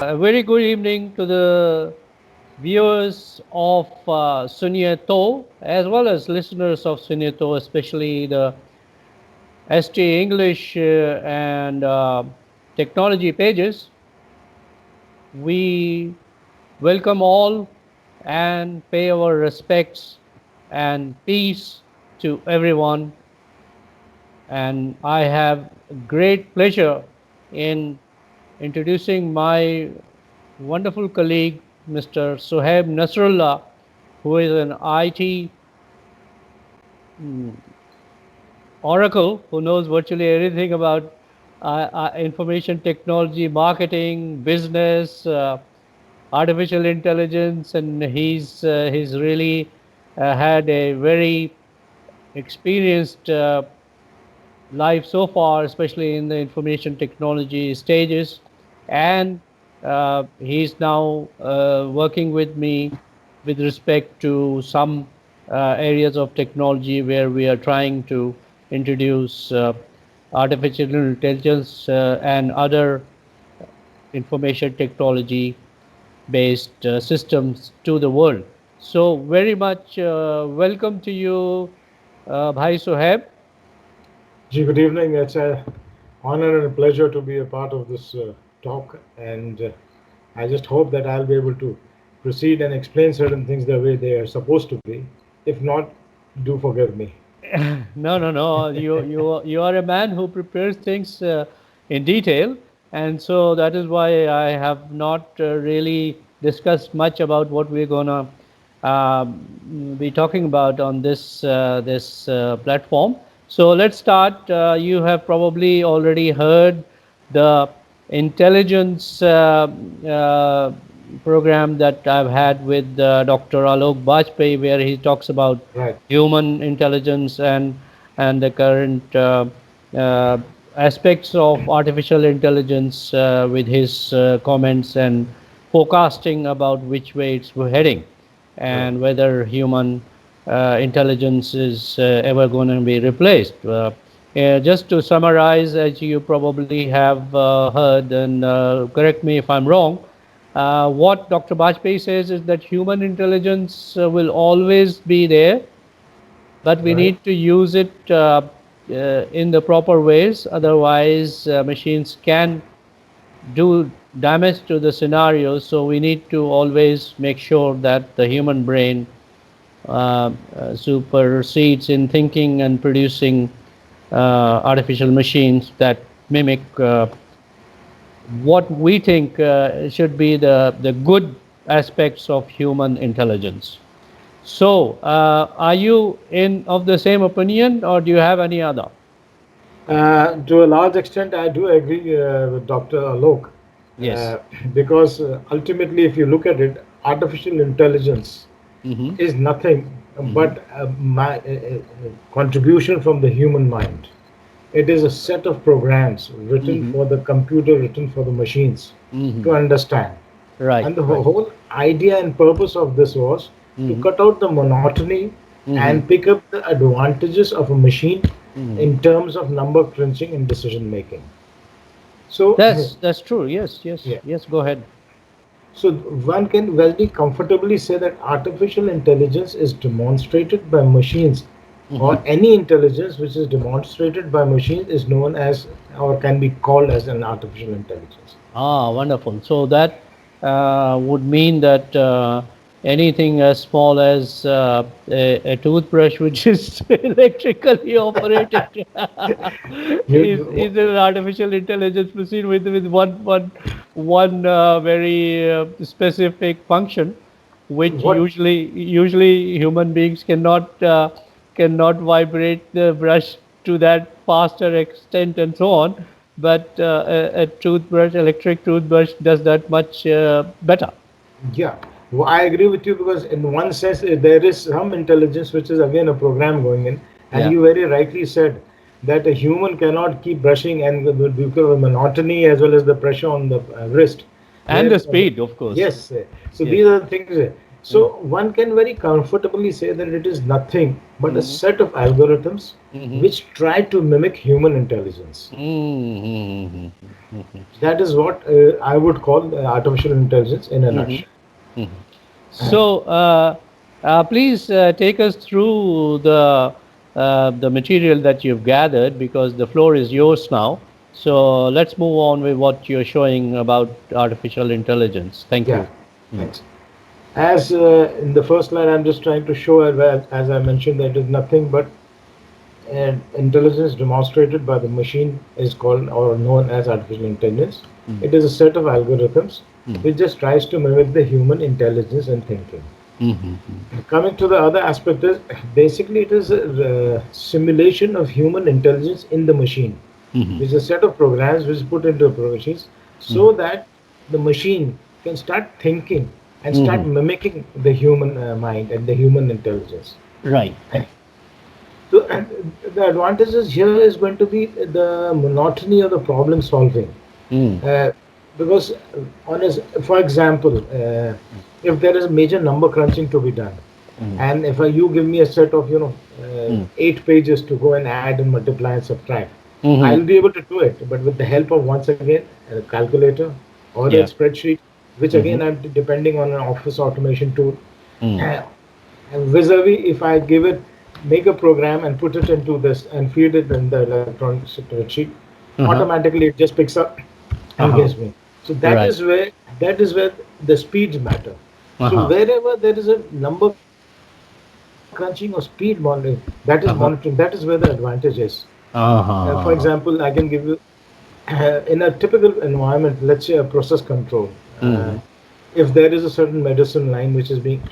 A very good evening to the viewers of Suniye as well as listeners of Suniye, especially the ST English and technology pages. We welcome all and pay our respects and peace to everyone. And I have great pleasure in introducing my wonderful colleague, Mr. Soheb Nasrullah, who is an IT oracle who knows virtually everything about information technology, marketing, business, artificial intelligence, and he's really had a very experienced life so far, especially in the information technology stages. And he's now working with me with respect to some areas of technology where we are trying to introduce artificial intelligence and other information technology based systems to the world. So very much welcome to you, Bhai Soheb. Good evening. It's an honor and a pleasure to be a part of this talk, and I just hope that I'll be able to proceed and explain certain things the way they are supposed to be. If not, do forgive me. No, no, no. You are a man who prepares things in detail, and so that is why I have not really discussed much about what we're gonna be talking about on this platform. So let's start. You have probably already heard the intelligence uh, program that I've had with Dr. Alok Bajpai, where he talks about Right. human intelligence and the current uh, aspects of artificial intelligence with his comments and forecasting about which way it's heading Right. and whether human intelligence is ever going to be replaced. Just to summarize, as you probably have heard, and correct me if I'm wrong, what Dr. Bajpai says is that human intelligence will always be there, but we Right. need to use it in the proper ways. Otherwise, machines can do damage to the scenarios. So we need to always make sure that the human brain supersedes in thinking and producing artificial machines that mimic what we think should be the good aspects of human intelligence. So, are you in of the same opinion, or do you have any other? To a large extent, I do agree with Dr. Alok Yes. uh, because ultimately, if you look at it, artificial intelligence Mm-hmm. is nothing Mm-hmm. but contribution from the human mind. It is a set of programs written Mm-hmm. for the computer, written for the machines Mm-hmm. to understand. Right. And the Right. whole idea and purpose of this was to Mm-hmm. cut out the monotony Mm-hmm. and pick up the advantages of a machine Mm-hmm. in terms of number crunching and decision making. So, That's true. Yes. Yes. yeah. Yes. Go ahead. So one can very comfortably say that artificial intelligence is demonstrated by machines, Mm-hmm. or any intelligence which is demonstrated by machines is known as or can be called as an artificial intelligence. Ah, wonderful. So that would mean that anything as small as a toothbrush, which is electrically operated, You, is an artificial intelligence machine with one very specific function, which what usually human beings cannot vibrate the brush to that faster extent and so on, but a toothbrush, electric toothbrush, does that much better. Yeah, well, I agree with you because in one sense there is some intelligence which is again a program going in, and Yeah, you very rightly said that a human cannot keep brushing and because of monotony as well as the pressure on the wrist. and Where the speed, of course. yes, so Yes. these are the things. So one can very comfortably say that it is nothing but a set of algorithms which try to mimic human intelligence. That is what I would call artificial intelligence in a nutshell. So, please take us through the material that you've gathered, because the floor is yours now. So let's move on with what you're showing about artificial intelligence. Thank Yeah, you. thanks. As in the first slide, I'm just trying to show, as I mentioned, that it is nothing but intelligence demonstrated by the machine is called or known as artificial intelligence. It is a set of algorithms which just tries to mimic the human intelligence and thinking. Coming to the other aspect is basically it is a simulation of human intelligence in the machine. It's a set of programs which is put into machines so that the machine can start thinking and start mimicking the human mind and the human intelligence. Right. So and the advantages here is going to be the monotony of the problem solving. Because for example, if there is a major number crunching to be done, and if you give me a set of 8 pages to go and add and multiply and subtract, I'll be able to do it, but with the help of once again a calculator or a spreadsheet, which again I'm depending on an office automation tool. And vis-a-vis, if I make a program and put it into this and feed it in the electronic spreadsheet, automatically it just picks up and gives me. So that is where the speeds matter. So wherever there is a number crunching or speed monitoring, that is monitoring. That is where the advantage is. For example, I can give you in a typical environment, let's say a process control. If there is a certain medicine line which is being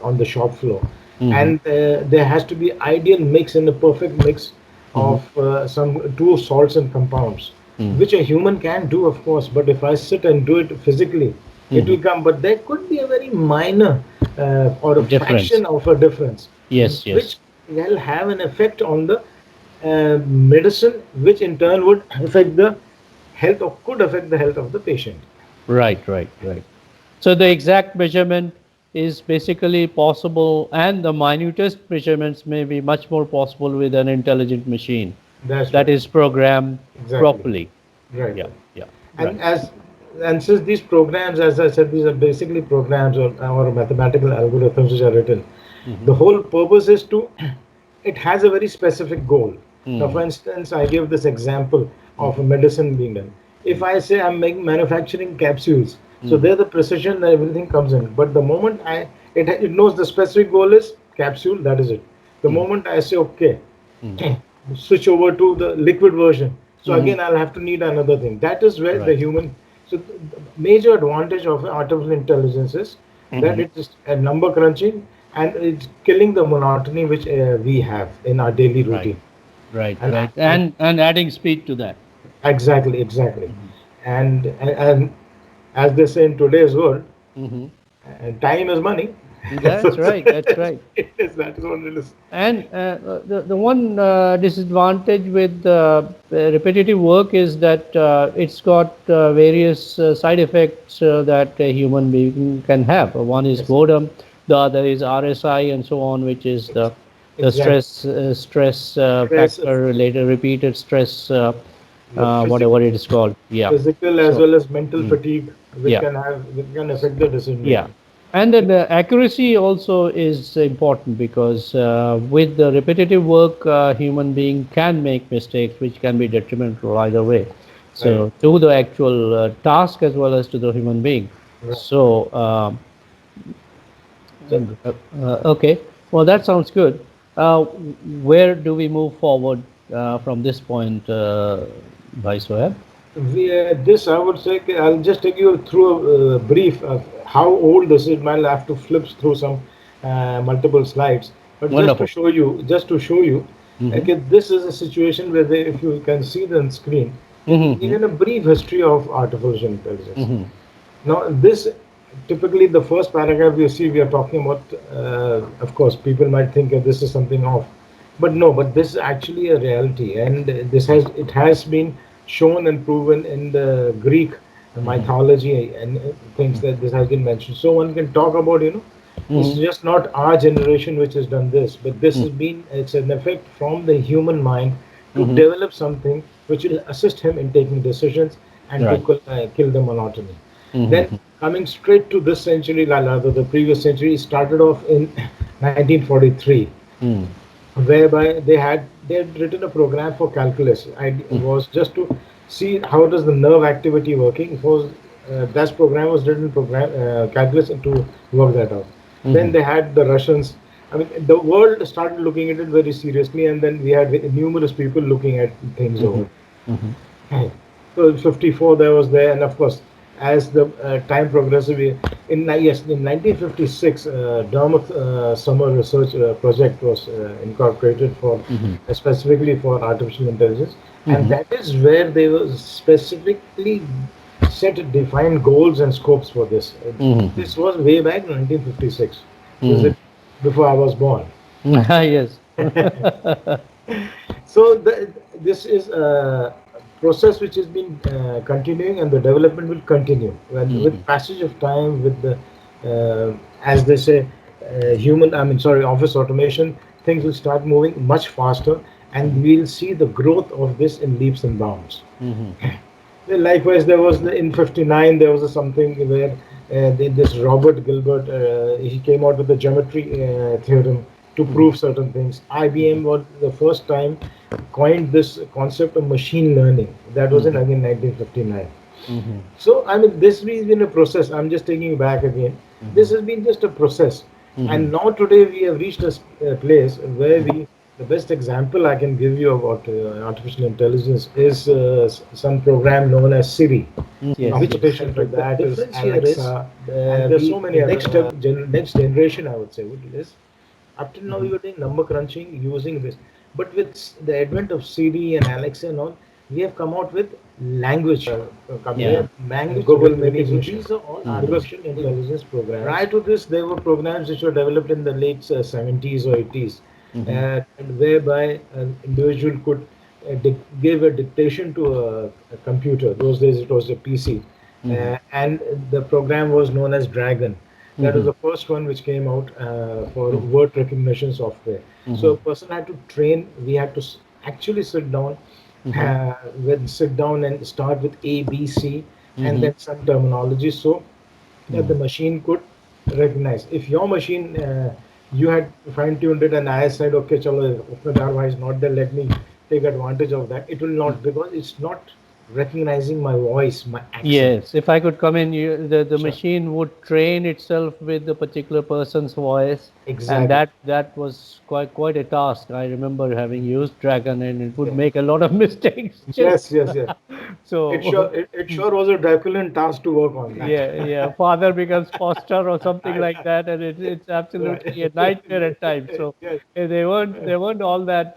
on the shop floor, and there has to be ideal mix and a perfect mix of some 2 salts and compounds, which a human can do, of course, but if I sit and do it physically, it will come. But there could be a very minor or a fraction of a difference, which will have an effect on the medicine, which in turn would affect the health or could affect the health of the patient. Right. So the exact measurement is basically possible, and the minutest measurements may be much more possible with an intelligent machine that is programmed properly. Right. Yeah. And since these programs, as I said, these are basically programs or mathematical algorithms which are written. The whole purpose is it has a very specific goal. Now, for instance, I give this example of a medicine being done. If I say I'm manufacturing capsules, so there the precision and everything comes in. But the moment it knows the specific goal is capsule, that is it. The moment I say, okay, switch over to the liquid version, so again I'll have to need another thing. That is where the human. So the major advantage of artificial intelligence is that it is a number crunching and it's killing the monotony which we have in our daily routine. Right. And adding speed to that. Exactly. And as they say in today's world, time is money. That's right. That is what it is. And the one disadvantage with repetitive work is that it's got various side effects that a human being can have. One is boredom, the other is RSI and so on, which is the stress factor related, repeated stress, whatever it is called. Physical as well as mental fatigue, which can affect the decision making. And then the accuracy also is important, because with the repetitive work, human being can make mistakes which can be detrimental either way. So to the actual task as well as to the human being. So okay, well, that sounds good. Where do we move forward from this point, by Soheb? This I would say, I'll just take you through a brief of how old this is. I'll have to flip through some multiple slides, but Wonderful. just to show you, okay, this is a situation where if you can see the screen, even a brief history of artificial intelligence. Now, this typically the first paragraph you see, we are talking about. Of course, people might think that this is something off, but no. But this is actually a reality, and it has been shown and proven in the Greek mythology and things that this has been mentioned. So one can talk about It's just not our generation which has done this, but this has been, it's an effect from the human mind to develop something which will assist him in taking decisions and to Right. kill the monotony. Then coming straight to this century, rather the previous century, started off in 1943, Mm. whereby they had written a program for calculus. It was just to see how does the nerve activity working. It was that program was written program calculus to work that out. Then they had the Russians. I mean, the world started looking at it very seriously, and then we had numerous people looking at things over. Right. So 54 there was there, and of course, as the time progresses, in 1956, Dartmouth Summer Research Project was incorporated for specifically for artificial intelligence, and that is where they were specifically set defined goals and scopes for this. This was way back in 1956. Was it before I was born? Yes. So this is a process which has been continuing, and the development will continue. With passage of time, with the as they say, office automation, things will start moving much faster, and we'll see the growth of this in leaps and bounds. Then likewise, there was in '59 there was something where this Robert Gilbert he came out with the geometry theorem to prove certain things. IBM was the first time coined this concept of machine learning. That was in again 1959. So I mean, this has been a process. I'm just taking you back again. This has been just a process, and now today we have reached a place where the best example I can give you about artificial intelligence is some program known as Siri. Yes. Competition to that is Alexa, and there's so many next generation, I would say, is up till now we were doing number crunching using this, but with the advent of Siri and Alexa and all, we have come out with language language Google recognition. These are all artificial intelligence programs. Prior to this, there were programs which were developed in the late 70s or 80s, and whereby an individual could give a dictation to a computer. Those days it was a PC, and the program was known as Dragon. That was the first one which came out for word recognition software. So a person had to train. We had to actually sit down, sit down and start with A, B, C, and then some terminology, so that the machine could recognize. If your machine you had fine-tuned it, and I said, okay, chalo, Iqtedar is not there, let me take advantage of that. It will not, because it's not recognizing my voice, my accent. Yes, if I could come in, the machine would train itself with the particular person's voice, Exactly. and that was quite a task. I remember having used Dragon, and it would make a lot of mistakes. Yes. So it sure was a Draculian task to work on that. yeah. Father becomes foster or something like that, and it's absolutely a nightmare at times. So they weren't all that.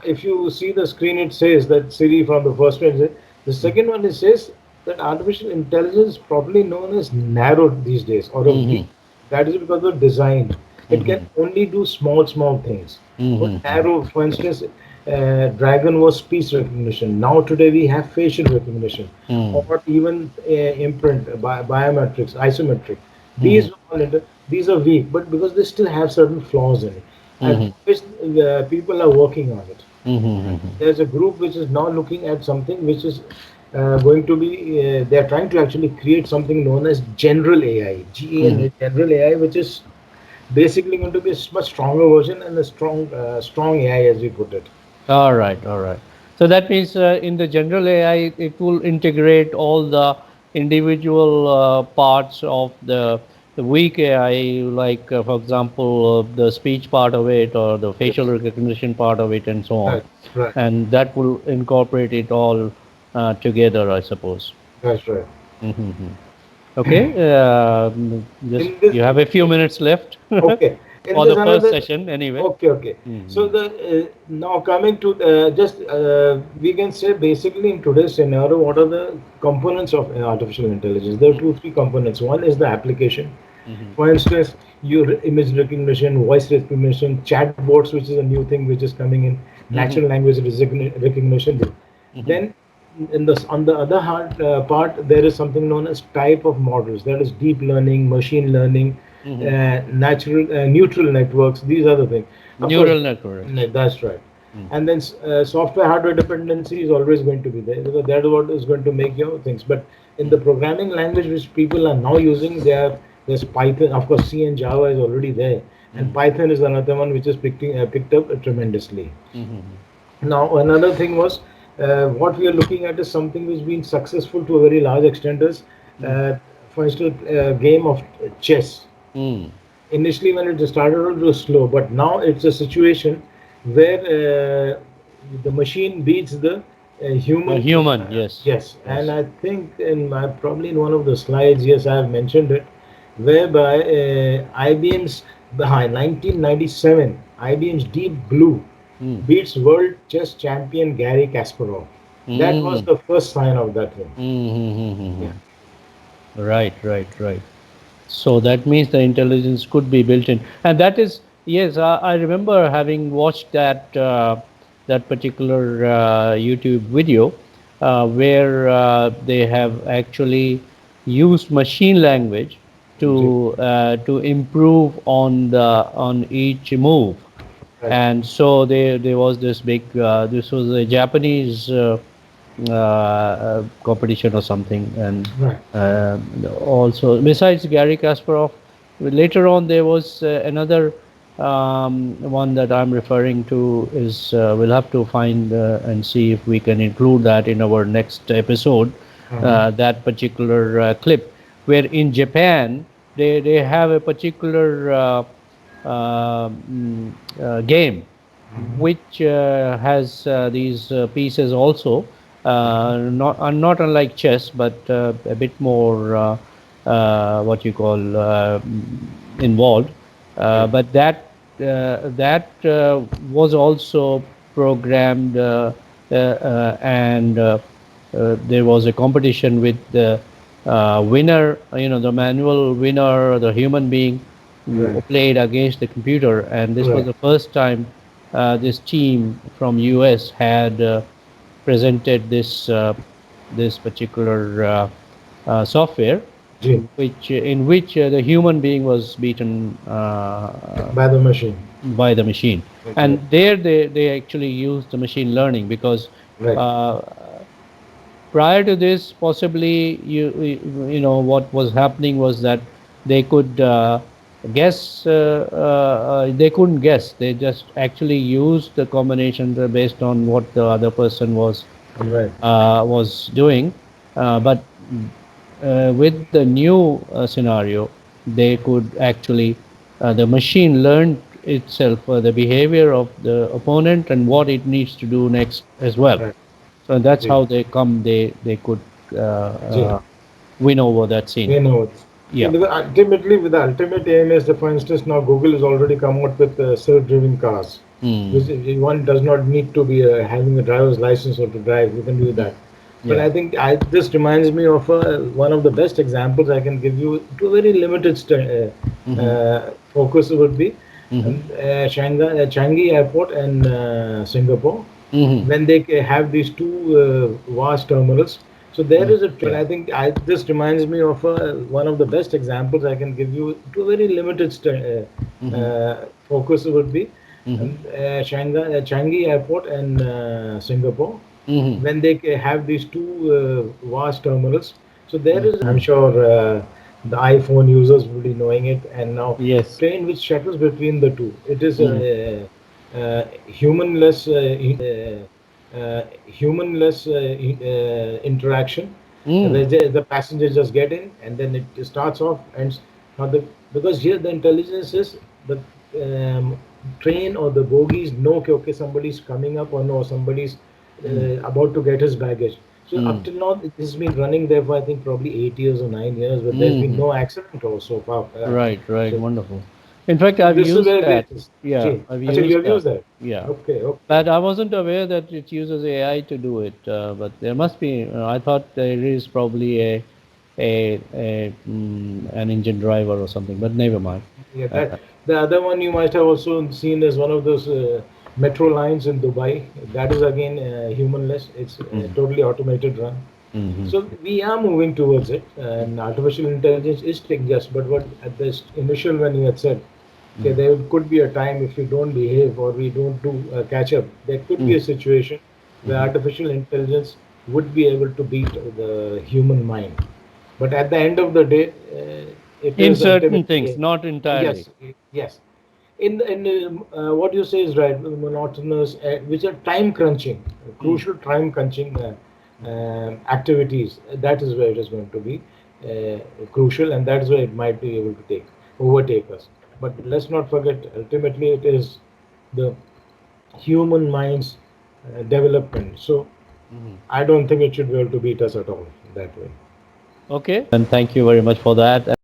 If you see the screen, it says that Siri from the first one. The second one, it says that artificial intelligence, properly known as narrowed these days, or weak. That is because of design. It can only do small things. But narrow, for instance, Dragon was speech recognition. Now today we have facial recognition, or even imprint, biometrics, isometric. These are weak, but because they still have certain flaws in it, and which people are working on it. There's a group which is now looking at something which is going to be. They're trying to actually create something known as general AI, GAN, general AI, which is basically going to be a much stronger version and a strong AI, as we put it. All right. So that means in the general AI, it will integrate all the individual parts of the weak AI, like for example, the speech part of it, or the facial recognition part of it, and so on. Right. And that will incorporate it all together, I suppose. That's right. Okay. You have a few minutes left. Okay. For the first session, anyway. Okay. So now coming to we can say basically in today's scenario, what are the components of artificial intelligence? There are 2-3 components. One is the application. For instance, your image recognition, voice recognition, chatbots, which is a new thing which is coming in, natural language recognition. Then on the other part, there is something known as type of models. That is deep learning, machine learning, Mhm. natural neutral networks. These are the things. Of course, Neural networks. that's right. Mm. And then software hardware dependency is always going to be there because that is what is going to make your things. But in the Mm. programming language which people are now using, there's Python. Of course, C and Java is already there, and Mm. Python is another one which is picked up tremendously. Mhm. Now, another thing was what we are looking at is something which has been successful to a very large extent is, Mm. uh, for instance, a game of chess. Mm. Initially, when it started, it was slow, but now it's a situation where the machine beats the A human. human, yes, Yes, and yes. I think probably in one of the slides, yes, I have mentioned it, whereby IBM's behind 1997, IBM's Deep Blue Mm. beats world chess champion Gary Kasparov. That was Mm. the first sign of that thing. Yeah. Mm. Right, right, right. So that means the intelligence could be built in, and that is yes. I remember having watched that particular YouTube video where they have actually used machine language Ji. to improve on each move, Right. and so there was this big this was a Japanese competition or something, and Right. uh, also besides Gary Kasparov, later on there was another one that I'm referring to is we'll have to find and see if we can include that in our next episode. Uh-huh. That particular clip where in Japan they have a particular game Mhm. which has these pieces also, not unlike chess, but a bit more what you call involved. Right. But that was also programmed, and there was a competition with the winner, the manual winner, the human being who Right. played against the computer, and this was Right. the first time this team from US had presented this particular software, Ji. which in which the human being was beaten By the machine. by the machine, Okay. and there they actually used the machine learning because Right. uh, prior to this possibly what was happening was that they could guess they couldn't guess, they just actually used the combinations based on what the other person Right. was doing, but with the new scenario they could actually the machine learned itself the behavior of the opponent and what it needs to do next as well, Right. so that's Ji. how they could Ji. win over that scene. We know it. See, Yeah. ultimately, with the ultimate aim is that, for instance, now Google has already come out with self-driving cars, Mm. which one does not need to be having a driver's license or to drive. You can do Mm. that. But Yeah. I think this reminds me of one of the best examples I can give you to a very limited Mm-hmm. focus would be Mm-hmm. Changi Airport and Singapore Mm-hmm. when they have these two vast terminals. So there Mm. is a train. Yeah. I think this reminds me of one of the best examples I can give you to a very limited Mm-hmm. focus would be Mm-hmm. Changi Airport and Singapore Mm-hmm. when they have these two vast terminals. So there is, I'm Mm. sure the iPhone users will be knowing it, and now Yes. train which shuttles between the two. It is Mm. humanless, humanless interaction, Mm. where the passengers just get in and then it starts off and now the because here the intelligence is the um, train or the bogies know कि, okay, somebody's coming up or no, somebody's Mm. about to get his baggage. So up Mm. till now, this has been running there for I think probably 8 years or 9 years, but there's been Mm-hmm. no accident or so far. Right, right, So, wonderful. In fact, so I've this is used where that. this. Yeah, Gee, I've actually, you used have that. used that. Yeah, Okay, okay. but I wasn't aware that it uses AI to do it. But there must be. I thought there is probably an engine driver or something. But never mind. Yeah, Uh, that the other one you might have also seen as one of those metro lines in Dubai. That is again humanless. It's mm, totally automated run. So we are moving towards it, and artificial intelligence is taking just. But what at this initial when you had said, okay, there could be a time if we don't behave or we don't do catch up, there could be a situation where artificial intelligence would be able to beat the human mind. But at the end of the day, it In is certain ultimately things, not entirely. yes, yes. In what you say is right, monotonous, which are time crunching, crucial time crunching activities. That is where it is going to be crucial, and that is where it might be able to overtake us. But let's not forget, ultimately, it is the human mind's development. So I don't think it should be able to beat us at all that way. Okay, and thank you very much for that.